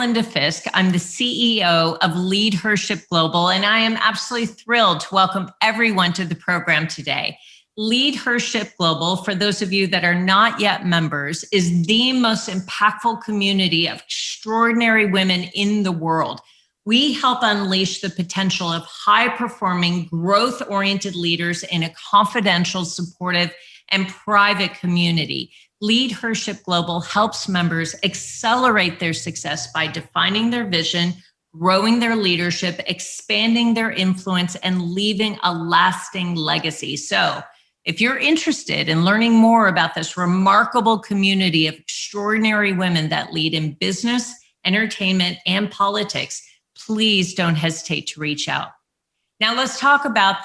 Linda Fisk. I'm the CEO of Leadership Global, and I am absolutely thrilled to welcome everyone to the program today. Leadership Global, for those of you that are not yet members, is the most impactful community of extraordinary women in the world. We help unleash the potential of high-performing, growth-oriented leaders in a confidential, supportive, and private community. Leadership Global helps members accelerate their success by defining their vision, growing their leadership, expanding their influence, and leaving a lasting legacy. So, if you're interested in learning more about this remarkable community of extraordinary women that lead in business, entertainment, and politics, please don't hesitate to reach out. Now let's talk about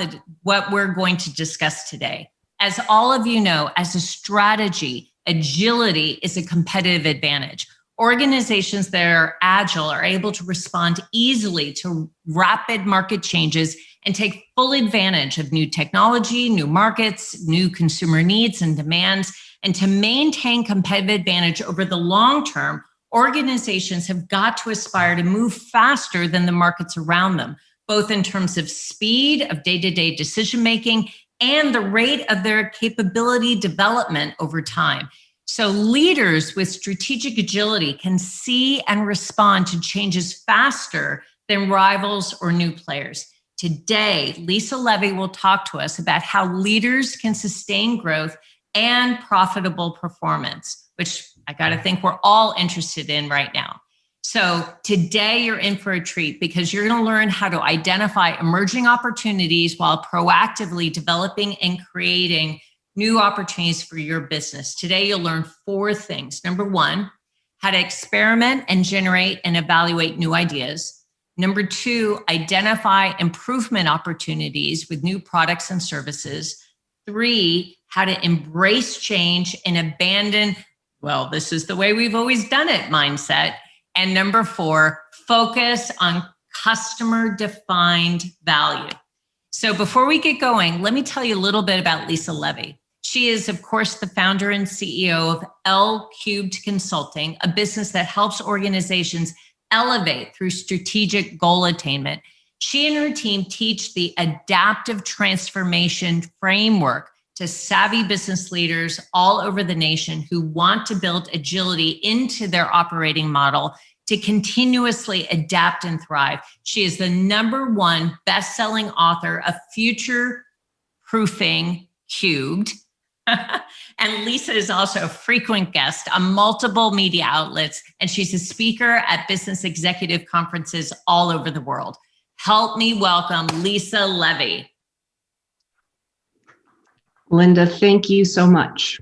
what we're going to discuss today. As all of you know, as a strategy, agility is a competitive advantage. Organizations that are agile are able to respond easily to rapid market changes and take full advantage of new technology, new markets, new consumer needs and demands. And to maintain competitive advantage over the long term, organizations have got to aspire to move faster than the markets around them, both in terms of speed of day-to-day decision-making and the rate of their capability development over time. So leaders with strategic agility can see and respond to changes faster than rivals or new players. Today, Lisa Levy will talk to us about how leaders can sustain growth and profitable performance, which I got to think we're all interested in right now. So today you're in for a treat because you're going to learn how to identify emerging opportunities while proactively developing and creating new opportunities for your business. Today you'll learn 4 things. Number 1, how to experiment and generate and evaluate new ideas. Number 2, identify improvement opportunities with new products and services. 3, how to embrace change and abandon, well, this is the way we've always done it mindset. And number 4, focus on customer-defined value. So before we get going, let me tell you a little bit about Lisa Levy. She is, of course, the founder and CEO of L Cubed Consulting, a business that helps organizations elevate through strategic goal attainment. She and her team teach the adaptive transformation framework to savvy business leaders all over the nation who want to build agility into their operating model to continuously adapt and thrive. She is the #1 best-selling author of Future Proofing Cubed. And Lisa is also a frequent guest on multiple media outlets, and she's a speaker at business executive conferences all over the world. Help me welcome Lisa Levy. Linda, thank you so much.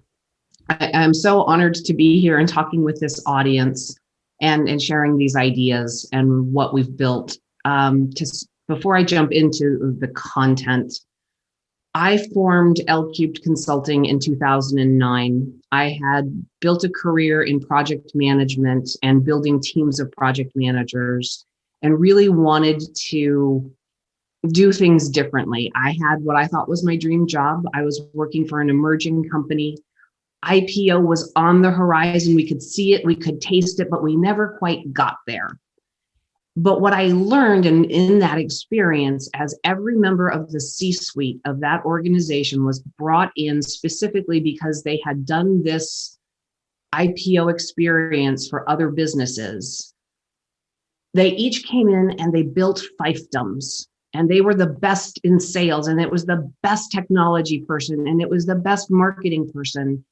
I'm so honored to be here and talking with this audience and sharing these ideas and what we've built. Before I jump into the content, I formed L Cubed Consulting in 2009. I had built a career in project management and building teams of project managers and really wanted to do things differently. I had what I thought was my dream job. I was working for an emerging company. IPO was on the horizon. We could see it, we could taste it, but we never quite got there. But what I learned in that experience, as every member of the C-suite of that organization was brought in specifically because they had done this IPO experience for other businesses, they each came in and they built fiefdoms. And they were the best in sales, and it was the best technology person, and it was the best marketing person.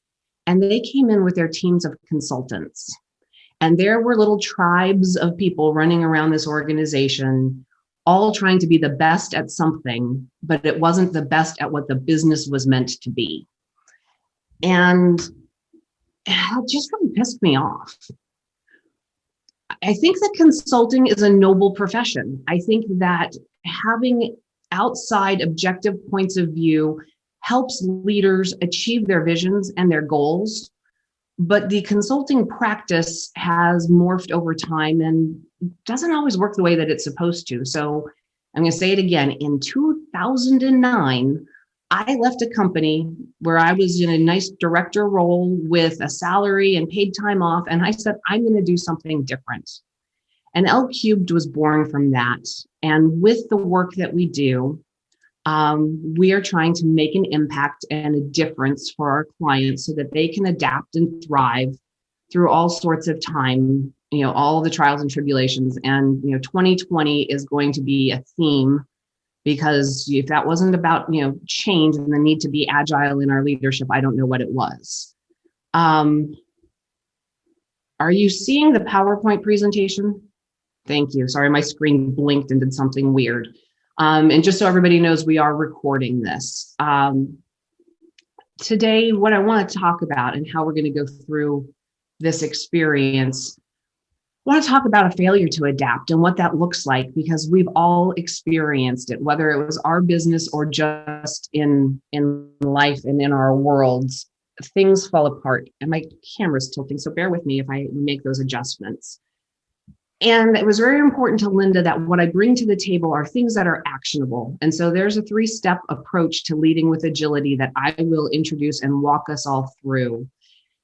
And they came in with their teams of consultants. And there were little tribes of people running around this organization, all trying to be the best at something, but it wasn't the best at what the business was meant to be. And it just really pissed me off. I think that consulting is a noble profession. I think that having outside objective points of view helps leaders achieve their visions and their goals. But the consulting practice has morphed over time and doesn't always work the way that it's supposed to. So I'm going to say it again. In 2009, I left a company where I was in a nice director role with a salary and paid time off. And I said, I'm going to do something different. And L Cubed was born from that. And with the work that we do, we are trying to make an impact and a difference for our clients so that they can adapt and thrive through all sorts of time, all the trials and tribulations. And, 2020 is going to be a theme, because if that wasn't about, change and the need to be agile in our leadership, I don't know what it was. Are you seeing the PowerPoint presentation? Thank you. Sorry, my screen blinked and did something weird. And just so everybody knows, we are recording this. Today, what I want to talk about and how we're going to go through this experience, I want to talk about a failure to adapt and what that looks like, because we've all experienced it, whether it was our business or just in life and in our worlds. Things fall apart, and my camera's tilting, so bear with me if I make those adjustments. And it was very important to Linda that what I bring to the table are things that are actionable. And so there's a 3-step approach to leading with agility that I will introduce and walk us all through.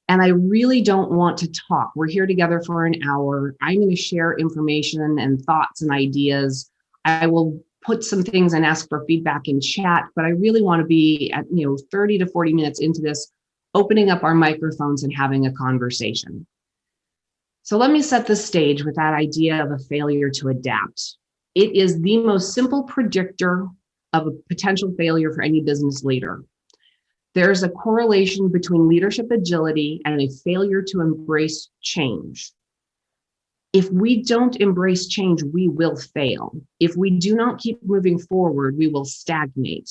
And I really don't want to talk. We're here together for an hour. I'm going to share information and thoughts and ideas. I will put some things and ask for feedback in chat, but I really want to be at 30 to 40 minutes into this, opening up our microphones and having a conversation. So let me set the stage with that idea of a failure to adapt. It is the most simple predictor of a potential failure for any business leader. There's a correlation between leadership agility and a failure to embrace change. If we don't embrace change, we will fail. If we do not keep moving forward, we will stagnate.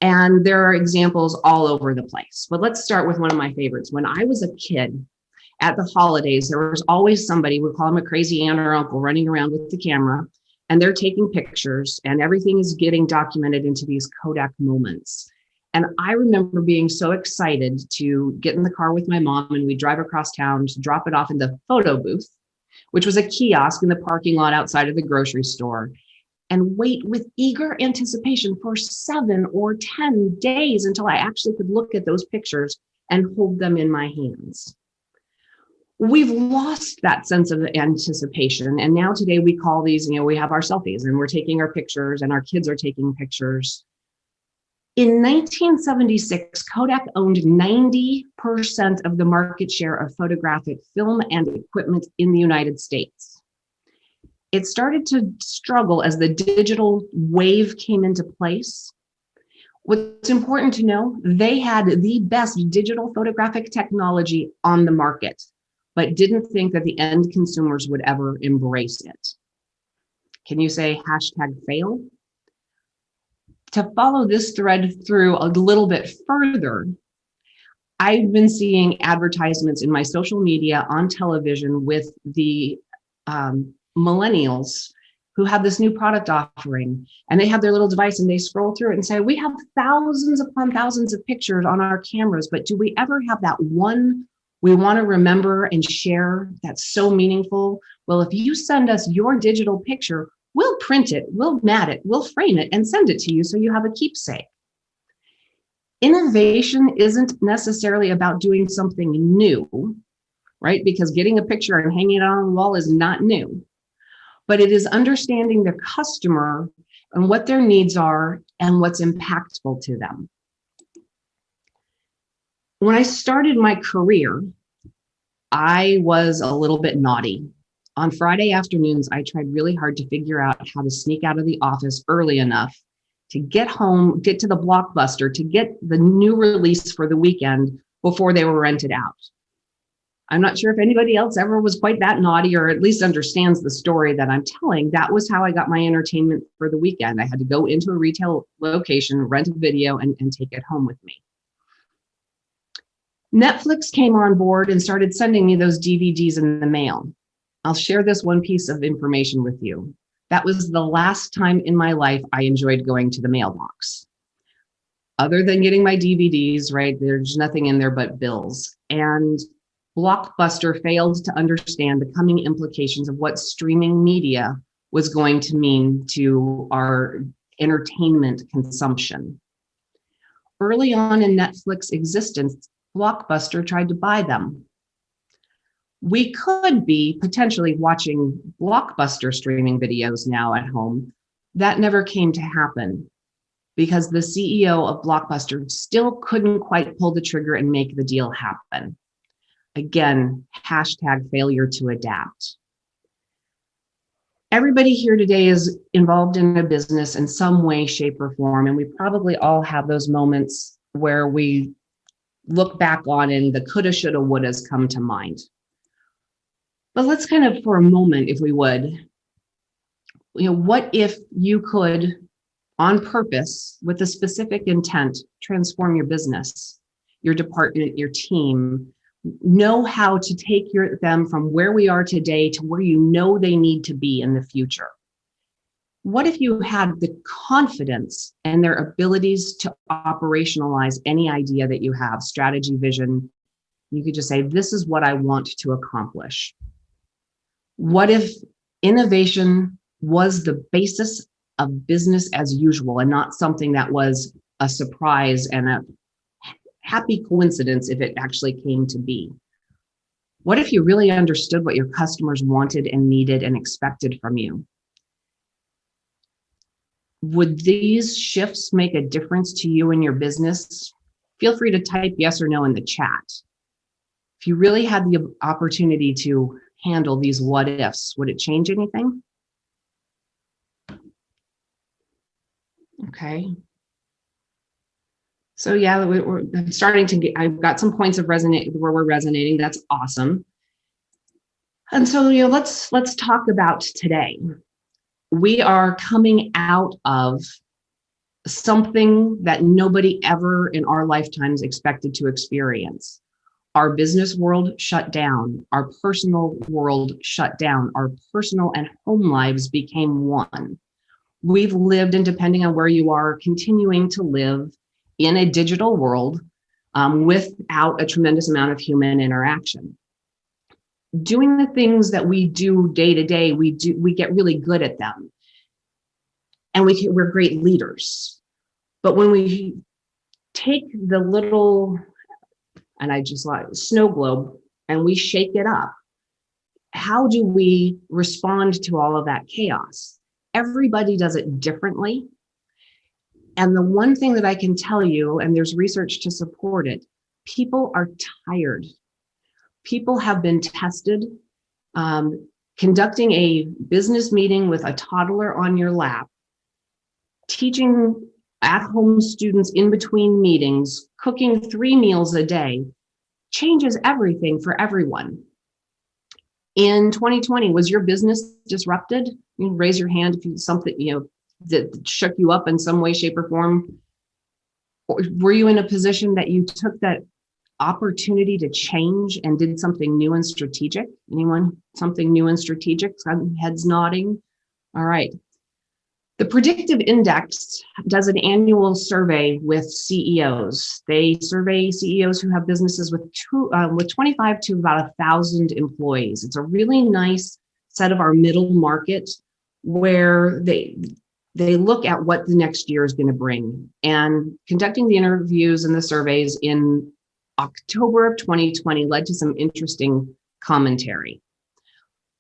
And there are examples all over the place. But let's start with one of my favorites. When I was a kid, at the holidays, there was always somebody, we call them a crazy aunt or uncle, running around with the camera, and they're taking pictures, and everything is getting documented into these Kodak moments. And I remember being so excited to get in the car with my mom, and we drive across town to drop it off in the photo booth, which was a kiosk in the parking lot outside of the grocery store, and wait with eager anticipation for 7 or 10 days until I actually could look at those pictures and hold them in my hands. We've lost that sense of anticipation. And now today we call these, we have our selfies and we're taking our pictures and our kids are taking pictures. In 1976, Kodak owned 90% of the market share of photographic film and equipment in the United States. It started to struggle as the digital wave came into place. What's important to know, they had the best digital photographic technology on the market, but didn't think that the end consumers would ever embrace it. Can you say #fail? To follow this thread through a little bit further, I've been seeing advertisements in my social media, on television, with the millennials who have this new product offering, and they have their little device and they scroll through it and say, we have thousands upon thousands of pictures on our cameras, but do we ever have that one we want to remember and share that's so meaningful? Well, if you send us your digital picture, we'll print it, we'll mat it, we'll frame it and send it to you so you have a keepsake. Innovation isn't necessarily about doing something new, right? Because getting a picture and hanging it on the wall is not new, but it is understanding the customer and what their needs are and what's impactful to them. When I started my career, I was a little bit naughty. On Friday afternoons, I tried really hard to figure out how to sneak out of the office early enough to get home, get to the Blockbuster, to get the new release for the weekend before they were rented out. I'm not sure if anybody else ever was quite that naughty, or at least understands the story that I'm telling. That was how I got my entertainment for the weekend. I had to go into a retail location, rent a video, and take it home with me. Netflix came on board and started sending me those DVDs in the mail. I'll share this one piece of information with you. That was the last time in my life I enjoyed going to the mailbox. Other than getting my DVDs, right? There's nothing in there but bills. And Blockbuster failed to understand the coming implications of what streaming media was going to mean to our entertainment consumption. Early on in Netflix existence, Blockbuster tried to buy them. We could be potentially watching blockbuster streaming videos now at home. That never came to happen because the CEO of Blockbuster still couldn't quite pull the trigger and make the deal happen. Again, hashtag failure to adapt. Everybody here today is involved in a business in some way, shape, or form, and we probably all have those moments where we look back on and the coulda, shoulda, wouldas come to mind. But let's kind of, for a moment, if we would, what if you could, on purpose, with a specific intent, transform your business, your department, your team, know how to take them from where we are today to where you know they need to be in the future? What if you had the confidence and their abilities to operationalize any idea that you have, strategy, vision? You could just say, this is what I want to accomplish. What if innovation was the basis of business as usual and not something that was a surprise and a happy coincidence if it actually came to be? What if you really understood what your customers wanted and needed and expected from you? Would these shifts make a difference to you and your business? Feel free to type yes or no in the chat. If you really had the opportunity to handle these what ifs, would it change anything? Okay. So yeah, I'm starting to get, I've got some points of resonate where we're resonating. That's awesome. And so, let's talk about today. We are coming out of something that nobody ever in our lifetimes expected to experience. Our business world shut down. Our personal world shut down. Our personal and home lives became one. We've lived, and depending on where you are, continuing to live in a digital world without a tremendous amount of human interaction. Doing the things that we do day to day, we get really good at them, and we're great leaders. But when we take the little, and I just like snow globe, and we shake it up, how do we respond to all of that chaos? Everybody does it differently. And the one thing that I can tell you, and there's research to support it, people are tired. People have been tested. Conducting a business meeting with a toddler on your lap, teaching at-home students in between meetings, cooking 3 meals a day, changes everything for everyone. In 2020, was your business disrupted? You can raise your hand if you something that shook you up in some way, shape, or form. Or were you in a position that you took that opportunity to change and did something new and strategic? Anyone? Something new and strategic? Some heads nodding. All right. The Predictive Index does an annual survey with CEOs. They survey CEOs who have businesses with 25 to about 1,000 employees. It's a really nice set of our middle market where they look at what the next year is going to bring. And conducting the interviews and the surveys in October of 2020 led to some interesting commentary.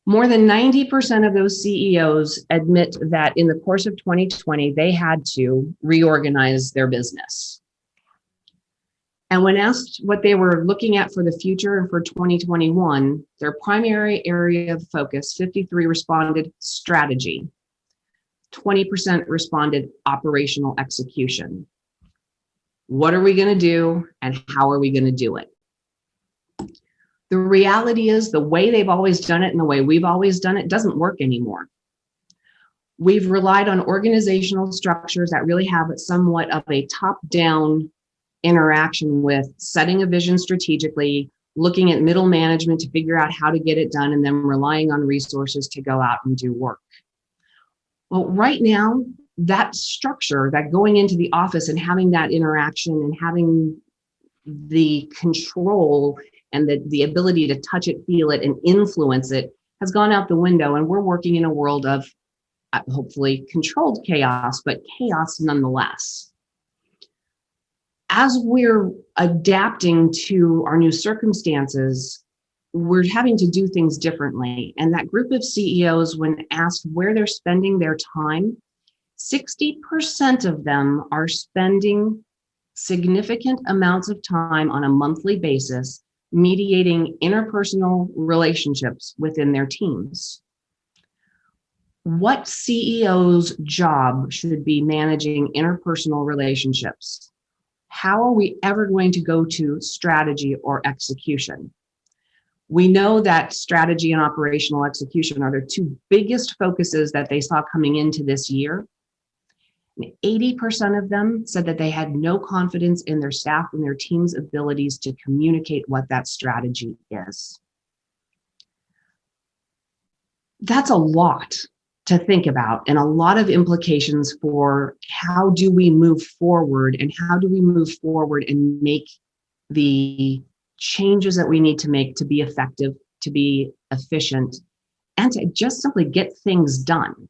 More than 90% of those CEOs admit that in the course of 2020, they had to reorganize their business. And when asked what they were looking at for the future and for 2021, their primary area of focus, 53 responded strategy, 20% responded operational execution. What are we going to do and how are we going to do it? The reality is the way they've always done it and the way we've always done it doesn't work anymore. We've relied on organizational structures that really have somewhat of a top-down interaction with setting a vision strategically, looking at middle management to figure out how to get it done, and then relying on resources to go out and do work. Well, right now, that structure, that going into the office and having that interaction and having the control and the ability to touch it, feel it, and influence it has gone out the window. And we're working in a world of hopefully controlled chaos, but chaos nonetheless. As we're adapting to our new circumstances, we're having to do things differently. And that group of CEOs, when asked where they're spending their time, 60% of them are spending significant amounts of time on a monthly basis mediating interpersonal relationships within their teams. What CEO's job should be managing interpersonal relationships? How are we ever going to go to strategy or execution? We know that strategy and operational execution are the two biggest focuses that they saw coming into this year. 80% of them said that they had no confidence in their staff and their team's abilities to communicate what that strategy is. That's a lot to think about and a lot of implications for how do we move forward and how do we move forward and make the changes that we need to make to be effective, to be efficient, and to just simply get things done.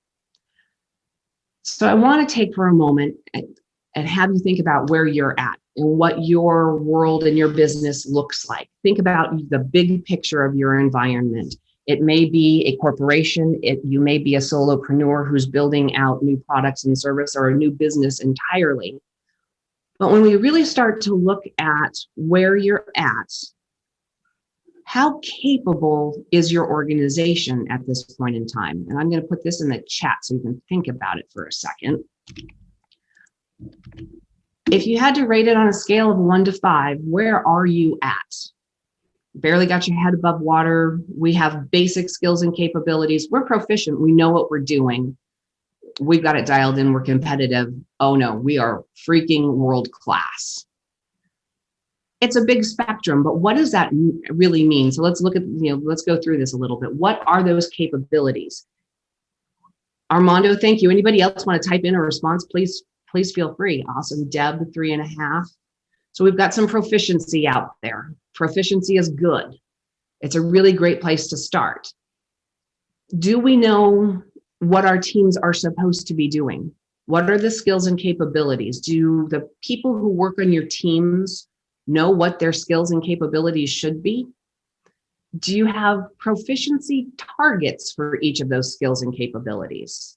So I want to take for a moment and have you think about where you're at and what your world and your business looks like. Think about the big picture of your environment. It may be a corporation, you may be a solopreneur who's building out new products and service or a new business entirely. But when we really start to look at where you're at, how capable is your organization at this point in time? And I'm going to put this in the chat so you can think about it for a second. If you had to rate it on a scale of 1 to 5, where are you at? Barely got your head above water. We have basic skills and capabilities. We're proficient. We know what we're doing. We've got it dialed in. We're competitive. Oh no, we are freaking world class. It's a big spectrum, but what does that really mean? So let's look at, let's go through this a little bit. What are those capabilities? Armando, thank you. Anybody else want to type in a response? Please feel free. Awesome. Deb, 3.5. So we've got some proficiency out there. Proficiency is good. It's a really great place to start. Do we know what our teams are supposed to be doing? What are the skills and capabilities? Do the people who work on your teams know what their skills and capabilities should be? Do you have proficiency targets for each of those skills and capabilities?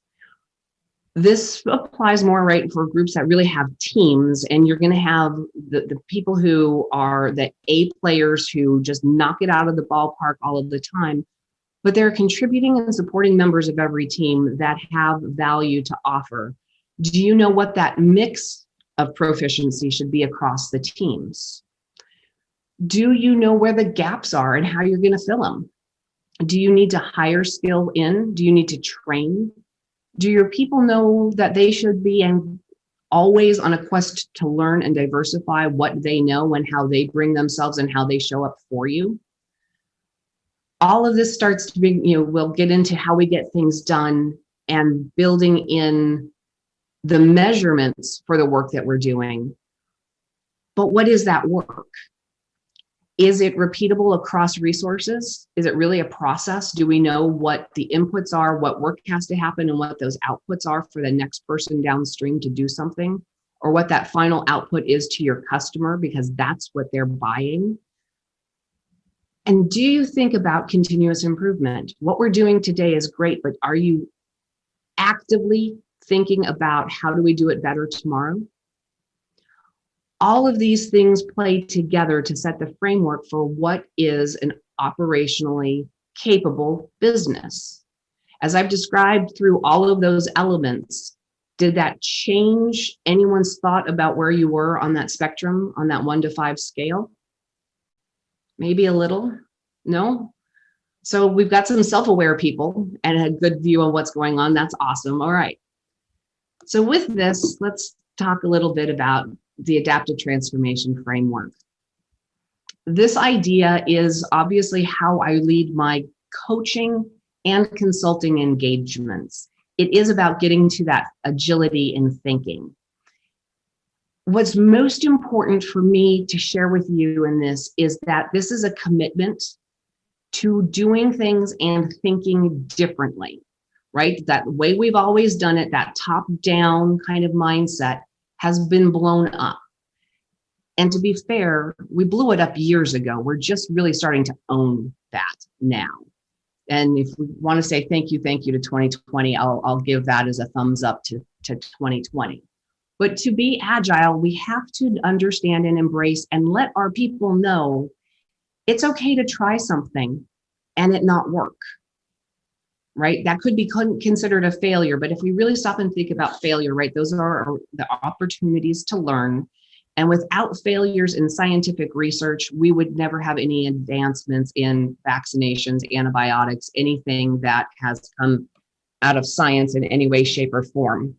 This applies more, right, for groups that really have teams, and you're going to have the people who are the A players who just knock it out of the ballpark all of the time, but they're contributing and supporting members of every team that have value to offer. Do you know what that mix of proficiency should be across the teams? Do you know where the gaps are and how you're going to fill them? Do you need to hire skill in? Do you need to train? Do your people know that they should be and always on a quest to learn and diversify what they know and how they bring themselves and how they show up for you? All of this starts to be, we'll get into how we get things done and building in the measurements for the work that we're doing. But what is that work? Is it repeatable across resources? Is it really a process? Do we know what the inputs are, what work has to happen, and what those outputs are for the next person downstream to do something? Or what that final output is to your customer, because that's what they're buying? And do you think about continuous improvement? What we're doing today is great, but are you actively thinking about how do we do it better tomorrow? All of these things play together to set the framework for what is an operationally capable business. As I've described through all of those elements, did that change anyone's thought about where you were on that spectrum, on that 1 to 5 scale? Maybe a little? No? So we've got some self-aware people and a good view of what's going on. That's awesome. All right. So with this, let's talk a little bit about the adaptive transformation framework. This idea is obviously how I lead my coaching and consulting engagements. It is about getting to that agility in thinking. What's most important for me to share with you in this is that this is a commitment to doing things and thinking differently, right? That way we've always done it, that top-down kind of mindset has been blown up. And to be fair, we blew it up years ago. We're just really starting to own that now. And if we want to say thank you to 2020, I'll give that as a thumbs up to 2020. But to be agile, we have to understand and embrace and let our people know it's okay to try something and it not work, right? That could be considered a failure. But if we really stop and think about failure, right, those are the opportunities to learn. And without failures in scientific research, we would never have any advancements in vaccinations, antibiotics, anything that has come out of science in any way, shape, or form.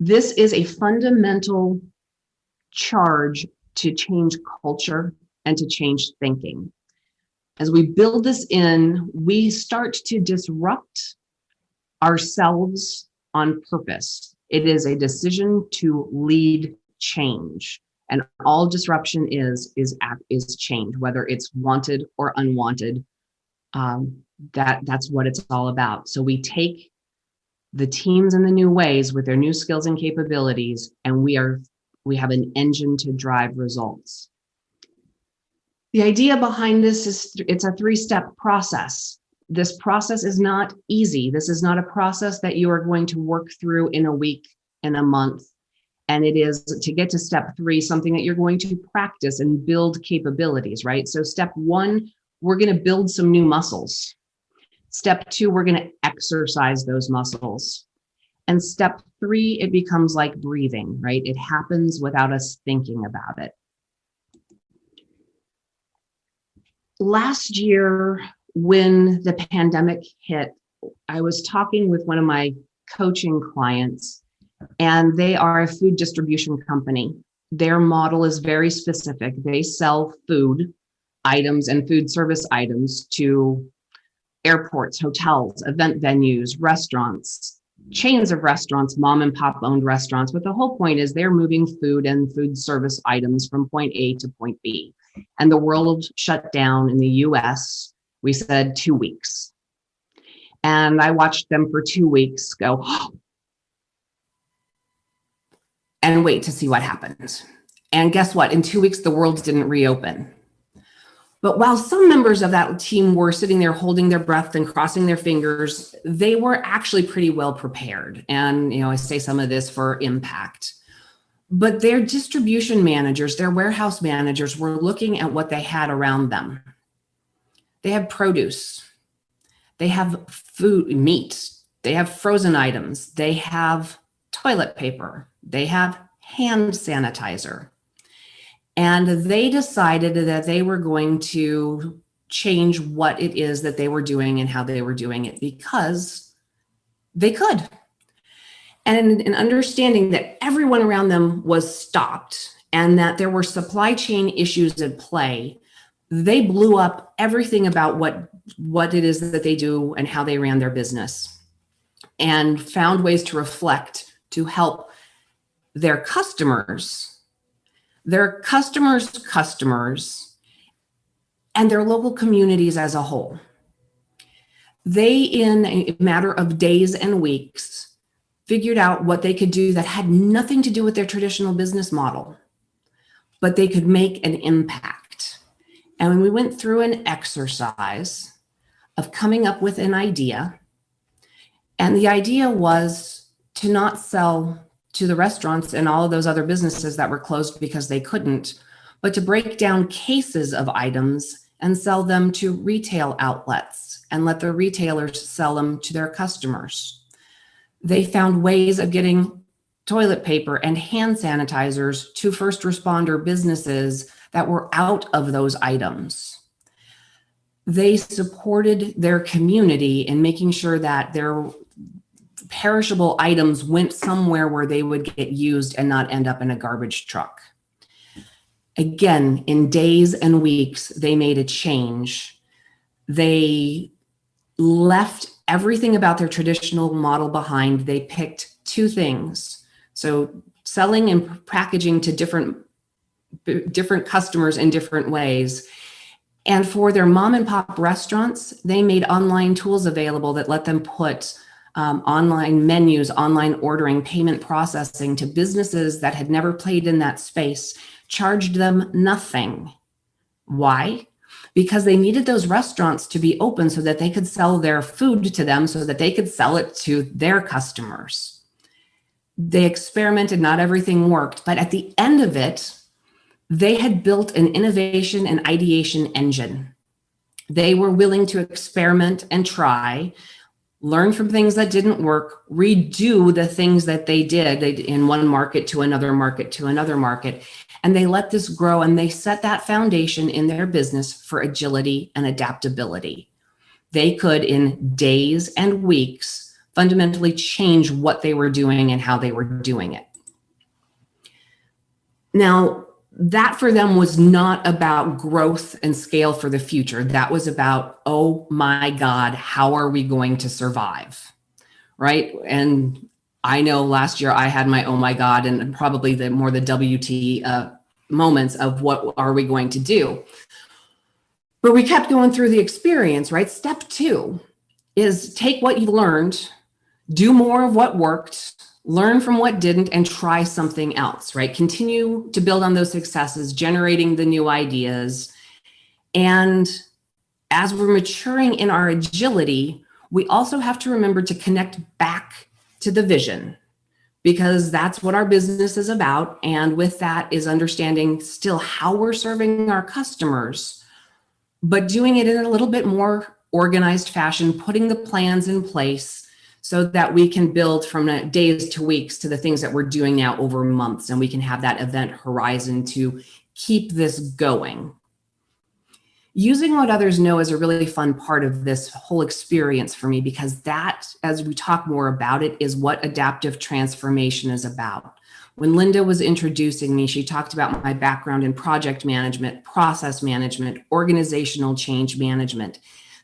This is a fundamental charge to change culture and to change thinking. As we build this in, we start to disrupt ourselves on purpose. It is a decision to lead change, and all disruption is change, whether it's wanted or unwanted. That's what it's all about. So we take the teams in the new ways with their new skills and capabilities, and we have an engine to drive results. The idea behind this is it's a 3-step process. This process is not easy. This is not a process that you are going to work through in a week, in a month. And it is, to get to step 3, something that you're going to practice and build capabilities, right? So step 1, we're going to build some new muscles. Step 2, we're going to exercise those muscles. And step 3, it becomes like breathing, right? It happens without us thinking about it. Last year, when the pandemic hit, I was talking with one of my coaching clients, and they are a food distribution company. Their model is very specific. They sell food items and food service items to airports, hotels, event venues, restaurants, chains of restaurants, mom and pop owned restaurants. But the whole point is they're moving food and food service items from point A to point B. And the world shut down in the US, we said 2 weeks. And I watched them for 2 weeks go, and wait to see what happens. And guess what? In 2 weeks, the world didn't reopen. But while some members of that team were sitting there holding their breath and crossing their fingers, they were actually pretty well prepared. And, I say some of this for impact. But their distribution managers, their warehouse managers were looking at what they had around them. They have produce. They have food, meat. They have frozen items. They have toilet paper. They have hand sanitizer. And they decided that they were going to change what it is that they were doing and how they were doing it because they could. And an understanding that everyone around them was stopped and that there were supply chain issues at play, they blew up everything about what it is that they do and how they ran their business, and found ways to reflect to help their customers, and their local communities as a whole. They, in a matter of days and weeks, figured out what they could do that had nothing to do with their traditional business model, but they could make an impact. And when we went through an exercise of coming up with an idea, and the idea was to not sell to the restaurants and all of those other businesses that were closed because they couldn't, but to break down cases of items and sell them to retail outlets and let the retailers sell them to their customers. They found ways of getting toilet paper and hand sanitizers to first responder businesses that were out of those items. They supported their community in making sure that their perishable items went somewhere where they would get used and not end up in a garbage truck. Again, in days and weeks, they made a change. They left everything about their traditional model behind. They picked 2 things. So selling and packaging to different customers in different ways. And for their mom and pop restaurants, they made online tools available that let them put online menus, online ordering, payment processing to businesses that had never played in that space, charged them nothing. Why? Because they needed those restaurants to be open so that they could sell their food to them, so that they could sell it to their customers. They experimented, not everything worked, but at the end of it, they had built an innovation and ideation engine. They were willing to experiment and try, learn from things that didn't work, redo the things that they did in one market to another market to another market. And they let this grow, and they set that foundation in their business for agility and adaptability. They could, in days and weeks, fundamentally change what they were doing and how they were doing it. Now, that for them was not about growth and scale for the future. That was about, oh my God, how are we going to survive? Right? And I know last year I had my oh my God, and probably the WT moments of what are we going to do? But we kept going through the experience, right? Step 2 is take what you learned, do more of what worked, learn from what didn't, and try something else, right? Continue to build on those successes, generating the new ideas. And as we're maturing in our agility, we also have to remember to connect back to the vision, because that's what our business is about. And with that is understanding still how we're serving our customers, but doing it in a little bit more organized fashion, putting the plans in place so that we can build from days to weeks to the things that we're doing now over months, and we can have that event horizon to keep this going. Using what others know is a really fun part of this whole experience for me, because that, as we talk more about it, is what adaptive transformation is about. When Linda was introducing me, she talked about my background in project management, process management, organizational change management.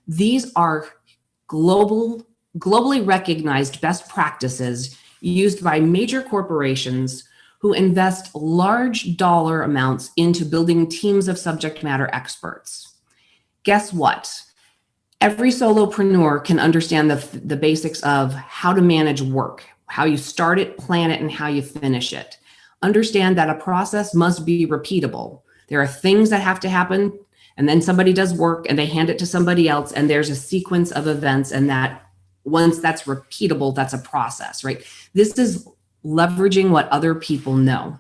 These are globally recognized best practices used by major corporations who invest large dollar amounts into building teams of subject matter experts. Guess what? Every solopreneur can understand the basics of how to manage work, how you start it, plan it, and how you finish it. Understand that a process must be repeatable. There are things that have to happen, and then somebody does work and they hand it to somebody else, and there's a sequence of events, and that once that's repeatable, that's a process, right? This is leveraging what other people know.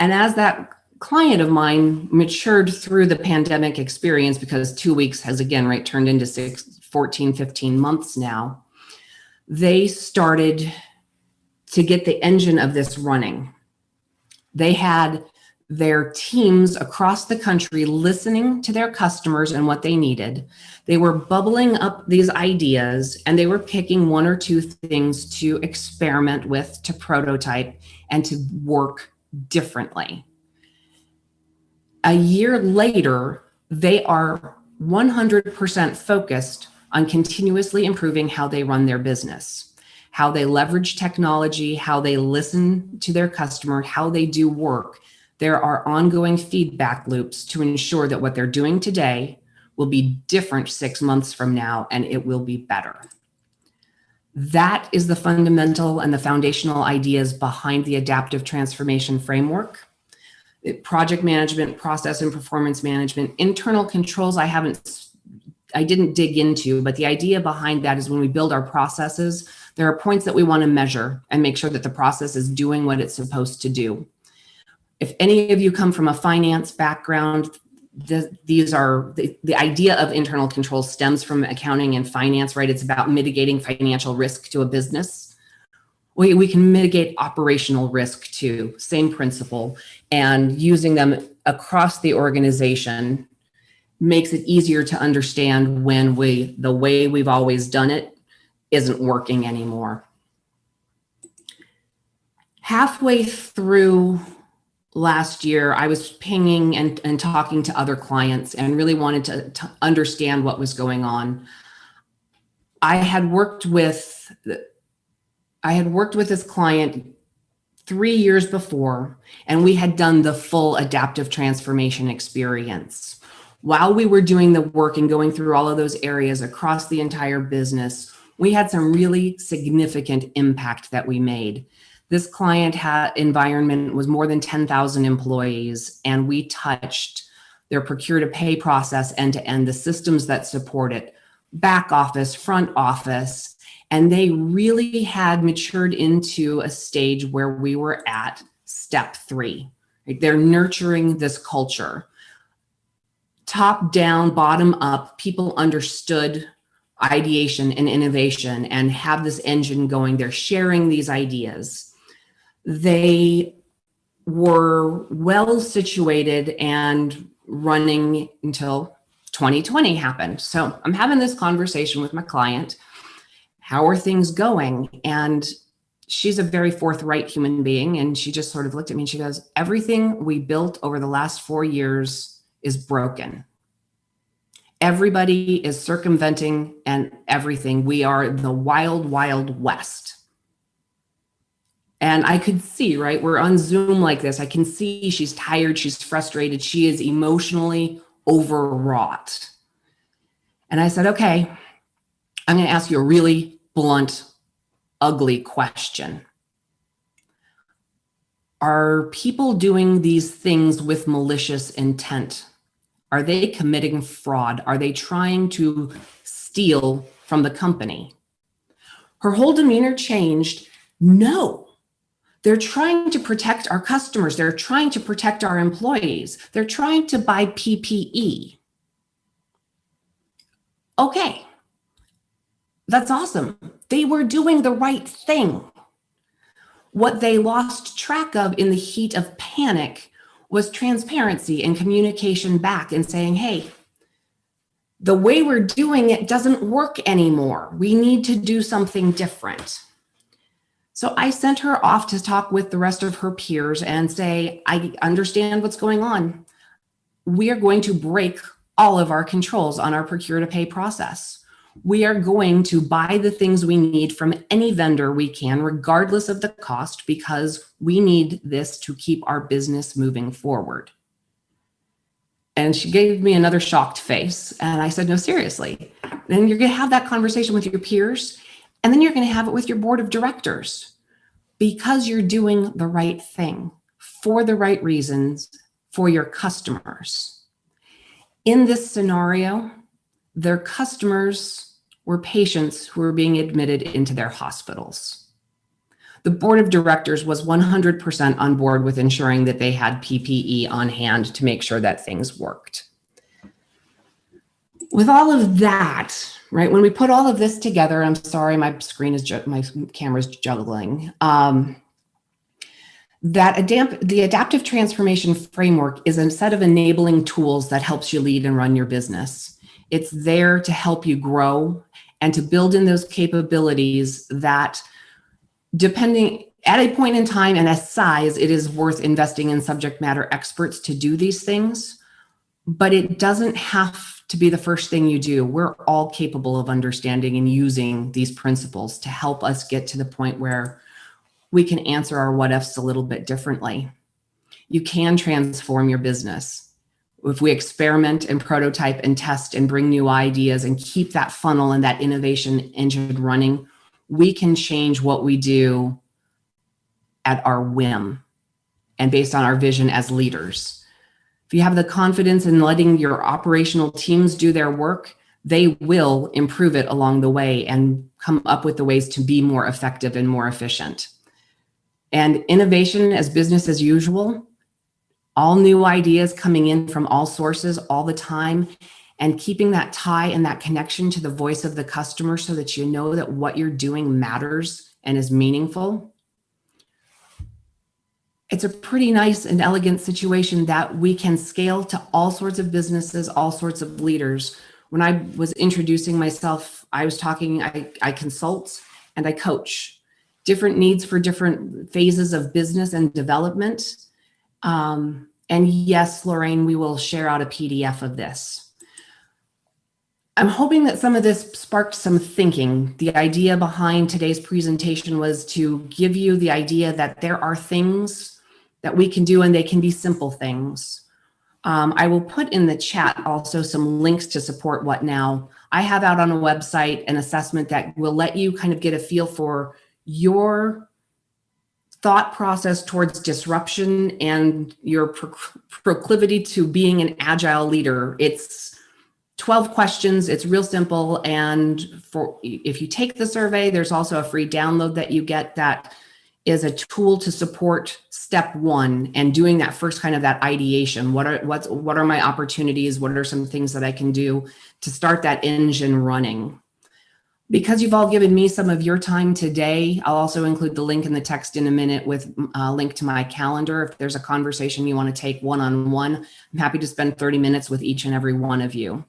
And as that client of mine matured through the pandemic experience, because 2 weeks has again, right, turned into 14, 15 months now, they started to get the engine of this running. They had their teams across the country listening to their customers and what they needed. They were bubbling up these ideas, and they were picking 1 or 2 things to experiment with, to prototype, and to work differently. A year later, they are 100% focused on continuously improving how they run their business, how they leverage technology, how they listen to their customer, how they do work. There are ongoing feedback loops to ensure that what they're doing today will be different 6 months from now, and it will be better. That is the fundamental and the foundational ideas behind the adaptive transformation framework. Project management, process and performance management, internal controls I didn't dig into, but the idea behind that is when we build our processes, there are points that we want to measure and make sure that the process is doing what it's supposed to do. If any of you come from a finance background, the idea of internal controls stems from accounting and finance, right? It's about mitigating financial risk to a business. We can mitigate operational risk too, same principle, and using them across the organization makes it easier to understand when the way we've always done it isn't working anymore. Halfway through last year, I was pinging and talking to other clients and really wanted to understand what was going on. I had worked with this client 3 years before, and we had done the full adaptive transformation experience. While we were doing the work and going through all of those areas across the entire business, we had some really significant impact that we made. This client environment was more than 10,000 employees, and we touched their procure to pay process end to end, the systems that support it, back office, front office, and they really had matured into a stage where we were at step 3. Right? They're nurturing this culture. Top down, bottom up, people understood ideation and innovation and have this engine going. They're sharing these ideas. They were well situated and running until 2020 happened. So I'm having this conversation with my client. How are things going? And she's a very forthright human being. And she just sort of looked at me and she goes, everything we built over the last 4 years is broken. Everybody is circumventing and everything. We are the wild, wild west. And I could see, right? We're on Zoom like this. I can see she's tired. She's frustrated. She is emotionally overwrought. And I said, okay, I'm going to ask you a really blunt, ugly question. Are people doing these things with malicious intent? Are they committing fraud? Are they trying to steal from the company? Her whole demeanor changed. No. They're trying to protect our customers. They're trying to protect our employees. They're trying to buy PPE. Okay, that's awesome. They were doing the right thing. What they lost track of in the heat of panic was transparency and communication back and saying, hey, the way we're doing it doesn't work anymore. We need to do something different. So I sent her off to talk with the rest of her peers and say, I understand what's going on. We are going to break all of our controls on our procure to pay process. We are going to buy the things we need from any vendor we can, regardless of the cost, because we need this to keep our business moving forward. And she gave me another shocked face. And I said, no, seriously. Then you're going to have that conversation with your peers. And then you're going to have it with your board of directors because you're doing the right thing for the right reasons for your customers. In this scenario, their customers were patients who were being admitted into their hospitals. The board of directors was 100% on board with ensuring that they had PPE on hand to make sure that things worked. With all of that, right, when we put all of this together, I'm sorry, my camera's juggling. The adaptive transformation framework is a set of enabling tools that helps you lead and run your business. It's there to help you grow and to build in those capabilities that, depending at a point in time and a size, it is worth investing in subject matter experts to do these things, but it doesn't have to be the first thing you do. We're all capable of understanding and using these principles to help us get to the point where we can answer our what ifs a little bit differently. You can transform your business. If we experiment and prototype and test and bring new ideas and keep that funnel and that innovation engine running, we can change what we do at our whim and based on our vision as leaders. If you have the confidence in letting your operational teams do their work, they will improve it along the way and come up with the ways to be more effective and more efficient. And innovation as business as usual, all new ideas coming in from all sources all the time, and keeping that tie and that connection to the voice of the customer so that you know that what you're doing matters and is meaningful. It's a pretty nice and elegant situation that we can scale to all sorts of businesses, all sorts of leaders. When I was introducing myself, I was talking, I consult and I coach different needs for different phases of business and development. And yes, Lorraine, we will share out a PDF of this. I'm hoping that some of this sparked some thinking. The idea behind today's presentation was to give you the idea that there are things that we can do and they can be simple things. I will put in the chat also some links to support What Now. I have out on a website an assessment that will let you kind of get a feel for your thought process towards disruption and your proclivity to being an agile leader. It's 12 questions. It's real simple. And if you take the survey, there's also a free download that you get that is a tool to support step one and doing that first kind of that ideation. What are my opportunities? What are some things that I can do to start that engine running? Because you've all given me some of your time today, I'll also include the link in the text in a minute with a link to my calendar. If there's a conversation you want to take one-on-one, I'm happy to spend 30 minutes with each and every one of you.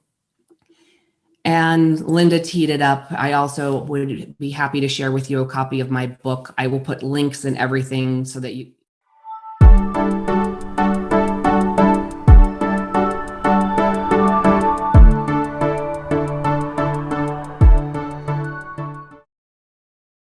And Linda teed it up. I also would be happy to share with you a copy of my book. I will put links and everything so that